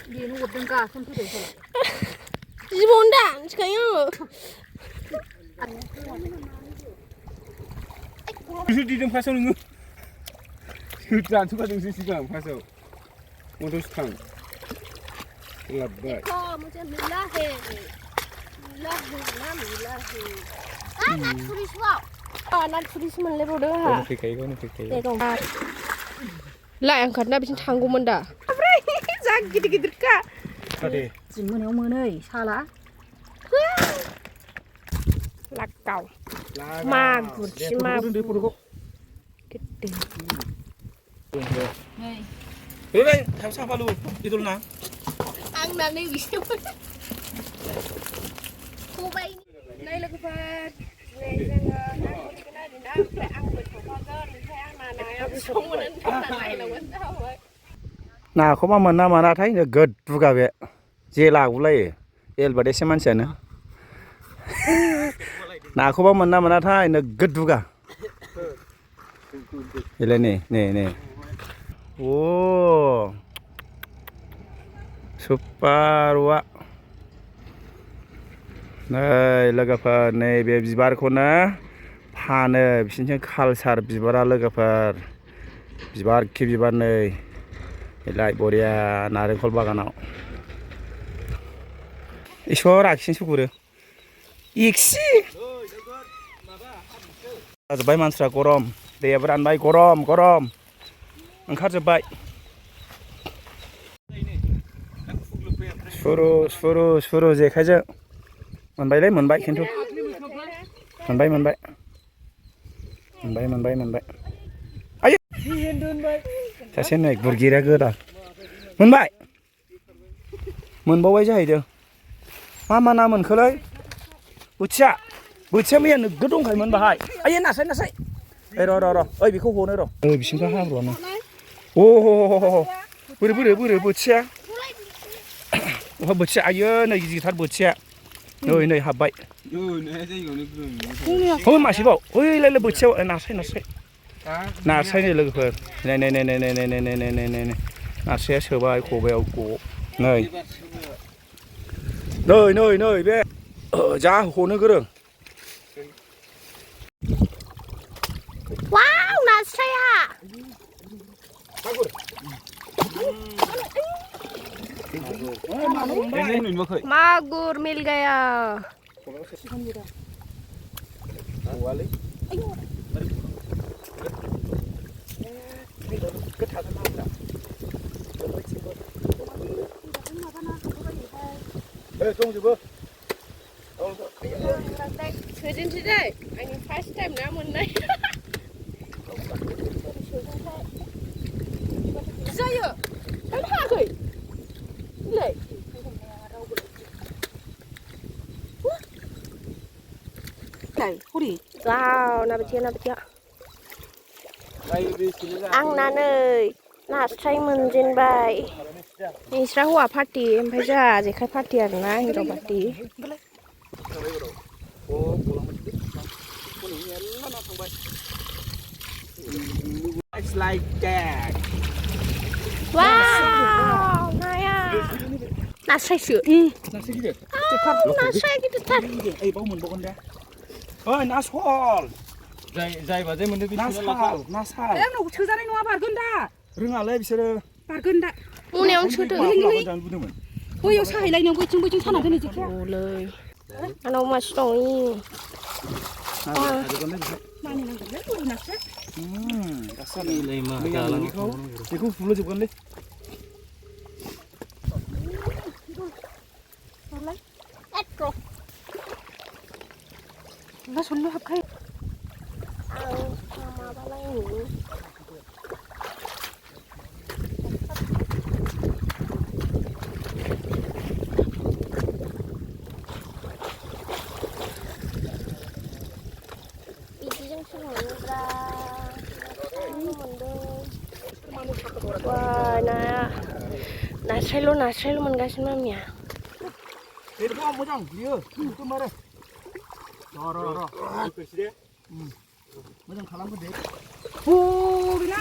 Đi nó gục lên cả không thấy được rồi. Jibwo đã cái nhá. Cứ đi đừng phá sâu nữa. Cứ tràn xuống các đường xí càng phá sâu. Một đôi thằng. Lập vậy. Kho một chân mila he. Mila he. Ah, nát freeze vào. Nát freeze mình lấy vào đó hả? Nó phải cái. Đây không. Lại ăn khát na bisa tanggung menda. Jangan gitu-gitu kak. Tadi. Chỉ mưa này, xa lá. Lạc cẩu. Ma gud, ma. Gede. Này. Đây, làm sao vào luôn? Đi thôi nào. Ăn là đi bisa. Cô bay. Đây là cái phần. Này rằng cái này thì đã phải ăn mình của con đó, mình phải ăn này ăn sống mà nên này là quên đâu vậy. Nah, kau mah mana thay nggak ged juga be, jela ulai, el bade seman sana. Nah, kau mah mana thay nggak ged juga. Ini nih. Oh, super wa. Này लोगोफोर नैबे बिबारखौनो फानो बिसिनिथिं culture बिबारा लोगोफोर बिबार खि बिबार नै लाइ बरिया नारेंखल बागानाव इसोर आखिसिं सुगुरो इक्सि जाजोब्बाय मानसिफ्रा गरम दैयाबो रानबाय गरम ओंखारजोब्बाय सुरु जेखाइजों मोनबाय खिन्थु मोनबाय आयो सासे नै गुरगिरा गोदा मोनबावबाय जाहैदों मा ना मोनखोलै बोथिया मैया नोगोद दंखायोमोन बाहाय आयै नासाय र' ओइ बेखौ हनो र' बिसिनिफ्राय हाब्रुआनो बोरै बोथिया बोथिया आयो नै गिदिरथार बोथिया नै हाबबाय मासेबाव ओइलाय बोथियाव नास्राय नै लोगोफोर नै नास्राया सोबाय खबायाव नै बे जा हनो गोरों Wow, नास्राया मागुर मिल गया सोजेनसै दै आंनि फार्स्ट टाइम ना मोननाय जायो थांनो हायाखै नै wow na betia आंना नै नास्राय मोनजेनबाय नोंस्रा हौवा पार्टि ओमफ्राय जोंहा जेखाइ पार्टि आरोना हिनजाव party It's like that. wow नाया नास्रायसो नास्राय गिदिरथार ओइ बाव मोनबावगोन दे ओइ ना सल जायबा जाय मोनदों बे ना साल आंनाव सोजानाय नङा बारगोन दा रोङालै बिसोरो बारगोन दा मोनायावनो सोदो बैयाव साहैलायनायाव बैथिं साना दोनै जेखाया औलै आंनाव मासे दं बेखौ फुलजोबगोनलै मा सल्ल हाबखायो Wah, nastrel मोनगासिनो मामिया बेखौ मोजां बियो बेखौ मारो र' मोजां खालामगोन दे हो बेना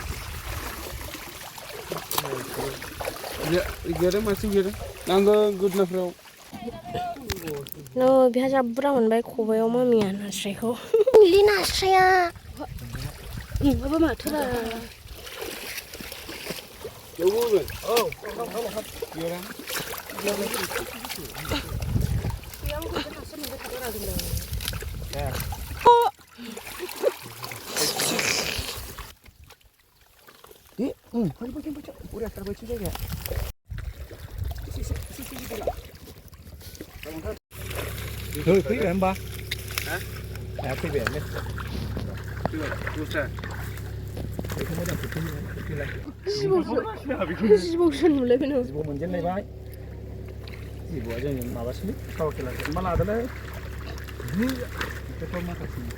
Gede masih gede. Nanggo good na bro. No, biasa buram man baik kowe oma mian nasreko. Lina saya. Apa mak tu lah. Jauh kan? Oh, Gede. Yang kita nasib kita tak ada dulu. ya. Di, baca. Udah terbaca saja. Thôi quý em ba. Hả? À quý biển đấy. Chưa sao? Jibwo mulai benar. Jibwo menjen nih bay. Jibwo aja yang mawas nih. Kau kira malah ada lagi. Kita kau makan sini.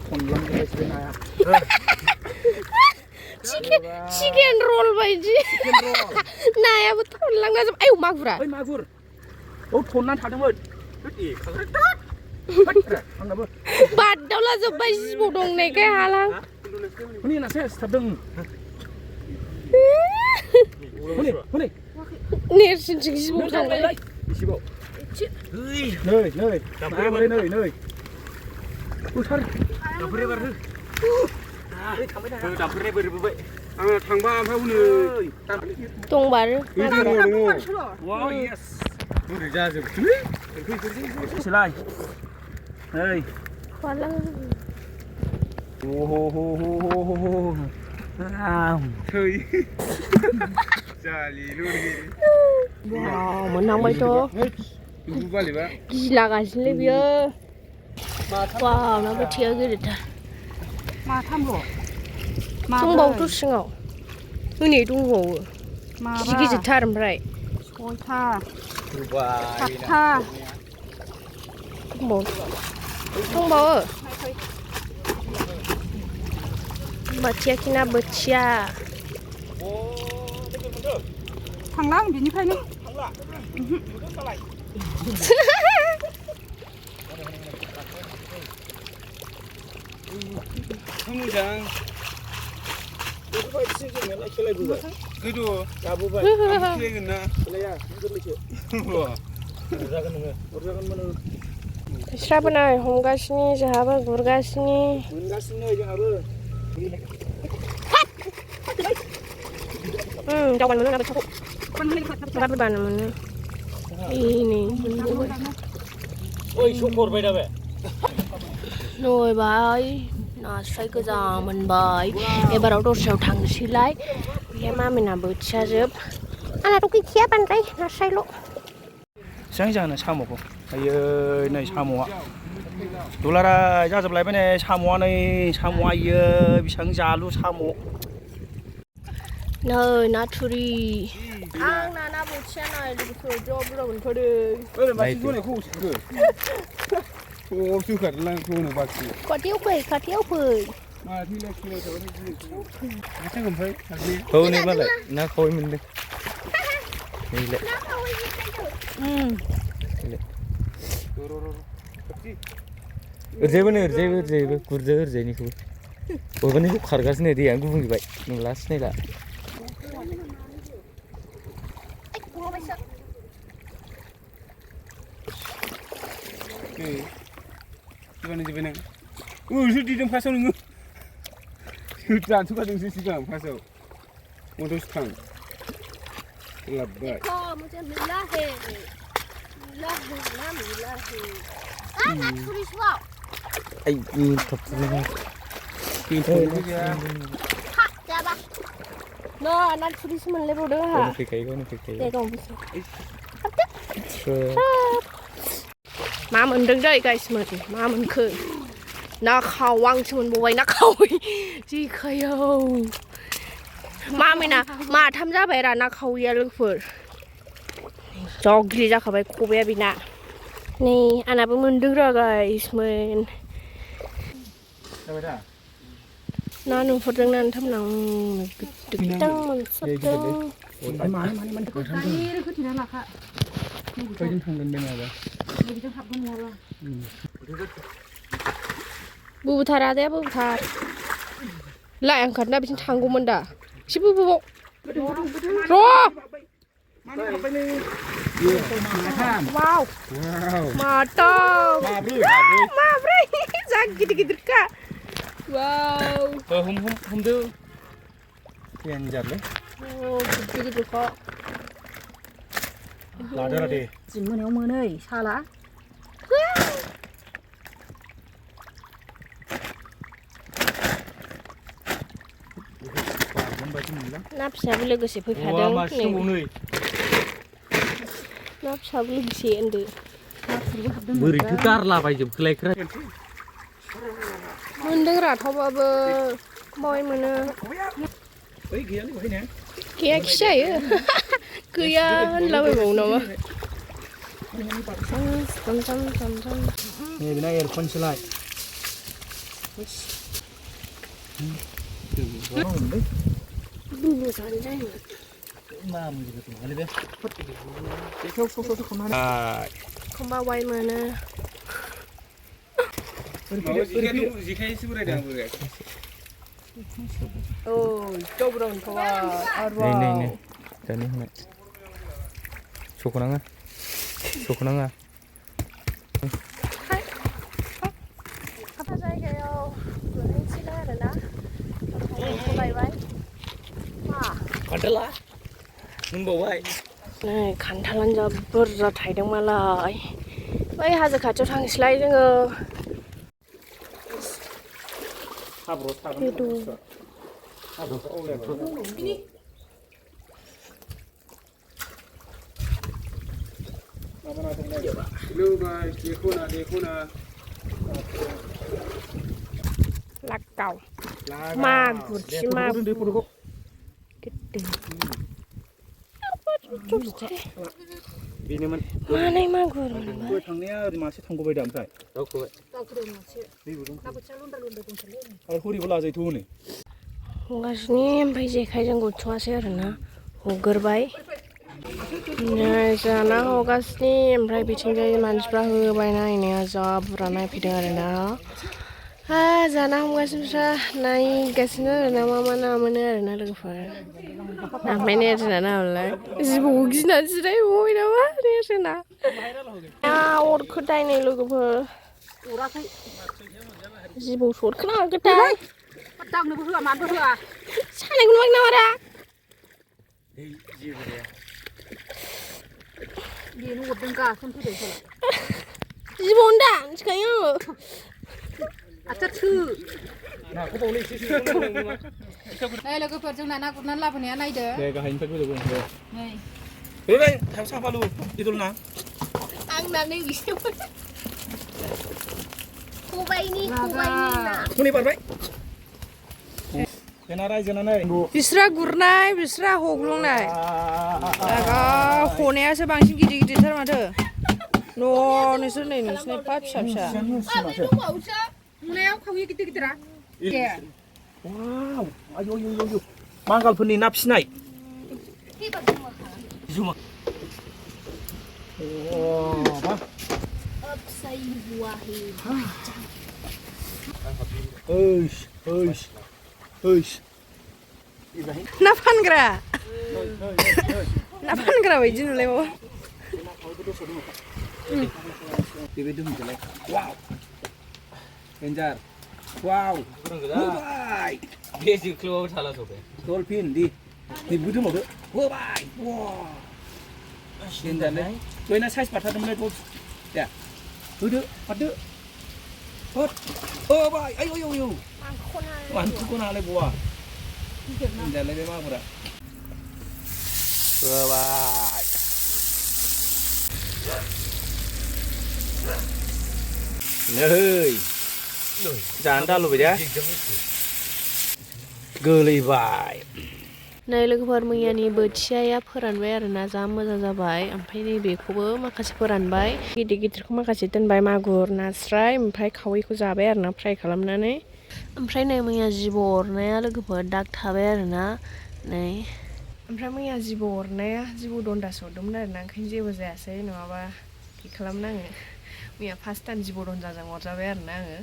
Konlang kita sini ya. Chicken roll baiji. Chicken roll. Nah, ya betul lang macam ayo Mwnkw. Oi Mwnkw. Oh thon nan thadang mut. Ih, kagak. Angkwo. Badau lah sebai Jibwo dong nih kayak halang. Ini nasi thadang. Huni. Nih cincin Jibwo dong nih. Jibwo. Nơi. Nơi. Ui thar. Đập rê vào rư. Đập rê vào vậy. Thằng ba phải uống Tung bar. Wow, yes. Udah ra rồi. Xin lại. Đây. Halang. Thôi. Jali luôn đi. Wow, menang baik tu. Ibu balik ba. Gila kasih lebih ya. Wow, nak bertiga gitu dah. Mà thăm rồi. Tung bau tu sengau. Ini tung bau. Mà Sikit je tarum berai. Ôi tha. Gurbai. Tha. Tung bau. Bertiga kena bertiga. Thằng lang bị như thế này. Kamu jangan. Gitu. Kamu bay. Kamu kira kena. Ya, itu lucu. Wah. Urjakan mana? Siapa nak? Honggas ni, sahabat burgas ni. Enggak sini aja apa. Jawan mana nak bercakap? Berapa banyak mana? Ini. Oi, syukur bay dah bay. Rồi bài nó xoay cái giò mình bơi em bắt đầu đốt sầu thằng xí lấy em mà mình làm bữa cha giúp anh là tôi cái khía bàn đây nó xoay luôn Sáng giờ là sao một không? Bây giờ này sao một ạ? Tôi là ra dập lại bên này sao một này sao một giờ bị sáng giờ luôn sao một. nơi nó thuri anh là nó bữa cha này được rồi cho bữa mình thôi đi Ơi mà chú này khu xử. Ô chú khẩn là khu này bác sĩ. có thiếu phơi Mà thi lên kia rồi đi. Chắc không phải. Thôi này mà lại nó khôi mình đi. Này lại. Urjay kurda urjay ni khu. Orbai ni khu khargas ni di Angbw ni bai. Nulas ni lah. Gimana? Sudah di dalam pasal ni. Sudah suka dengan sisi dalam pasal. Modus kang. Labai. kho macam milahe nak thuri swap Ai ni top ni. Pintu dia. ha siapa no anak thuri semen lepo dah ha Kau ni fikir. để con bisa Sure. má mình đứng đây guys má mình khơi nó khâu quăng cho mình bôi nó khâu gì khơi đâu má mình à má tham gia bài là nó khâu ya luôn phở cho ghi ra khỏi bài cô bé bị nè nè anh ấy mình đứng ra guys mình Apa dah? nó nung phật đứng nan thăm lòng được tăng mình sắp tăng Mana. Kali itu tidak lah kak. Kau jangan thang dan benar. Jadi kita hapun mula. बुबुथार आदाया बुबुथार लाय आं खारना बिथिं थांगौमोन दा एसे बुबुबाव र' वाव माथाम माब्रै जा गिदिर-गिदिरखा वाव हमदो देन्जारलै गिदिर-गिदिरखा लादोरा दे जि मोनायाव मोनै साला ना फिसाबो लोगोसे फैफादों ना फिसाबो लोगोसे उन्दै बोरैथो गारलाबायजोबखोलायख्रा मोनदों राथावबाबो बावै मोनो गैया खि जायो गैया होनलाबायबावो नामा नैबेना एरख'नोसैलाय बुबु जानो जायोमोन एखमबा वाइ मोनो जेखायसो बोरायदों आं बोराय नै दानि होनाय सख'नाङा जायगायाव गुरहैनोसैलाय आरोना लायबाय खान्थाला मोनबावबाय नै खान्थालानो जा बुरजा थायदों मालाय बै हाजो खाथियाव थांसैलाय जोङो लागाव मागुर बेनोमोन मानै मागुर थांनाया ओरै मासे थांगौबाय दा ओमफ्राय आरो हरिबो लाजायोथ' हनै हगासिनो ओमफ्राय जेखाइजों गुरथ'वासै आरोना हगोरबाय जाना हगासिनो ओमफ्राय बिथिंजाय मानसिफ्रा होबाय नायनाया जा बुरजा नायफैदों आरोना जाना हमगासिनोफ्रा नायगासिनो आरोना मा ना मोनो आरोना लोगोफोर ओमफ्राय नेरसोना नामालाय जिबौ गिनानै जिरायबावबाय नामा नेरसोना अरखो दायनाय लोगोफोर जिबौ सरखोना मागोथाय दांनोबो होआ मानोबो होआ सानायखौ नुवाखै नामा दा बेनो अरदों गाखोन फैदों जिबौनो दा मिथिखायो आङो आच्छा थो लोगोफोर जोंना ना गुरनानै लाबोनाया नायदो दे गाहायनिफ्राय गोजौगोन दे नै साफालु इदल ना आंना नै बिसोर खबाइनि ना हनै बारबाय बेना रायजोना नै बिस्रा गुरनाय बिस्रा हग्लुंनाय हनायासो बांसिन गिदिर-गिदिरथार माथो नोंसोर नै नोंसिनि एफा फिसा नुनायाव खावै गिदिर-गिदिरा वाव आयौ बांगालफोरनि ना फिसिनाय ना फानग्रा बायदि नुलायबावो बेबायदि होनजोलाय वाव डेन्जार वाव होबाय बे जिख्लुआव थाला जोबबाय डलफिन दि नैबो दोनबावदो होबाय वाव डेन्जारलै दयना साइज बाथारदोंमोनलाय दल दे होदो हाददो होबाय आयौ मानख'नालाय बवा डेन्जारलै बे मागुरा होबाय नै जानो दालुबाय दे गोलैबाय नै लोगोफोर मैयानि बोथियाया फोरानबाय आरोना जा मोजां जाबाय ओमफ्राय नैबेखौबो माखासे फोरानबाय गिदिर-गिदिरखौ माखासे दोनबाय मागुर नास्राय ओमफ्राय खावैखौ जाबाय आरोना फ्राय खालामनानै ओमफ्राय नै मैया जिबौ अरनाया लोगोफोर दाग थाबाय आरोना नै ओमफ्राय मैया जिबौ अरनाया जिबौ दन्दासो अरदोंमोन आरोना ओंखायनो जेबो जायासै नङाबा खालामनाङो मैया फार्स्ट टाइम जिबौ दन्दाजों अरजाबाय आरोना आङो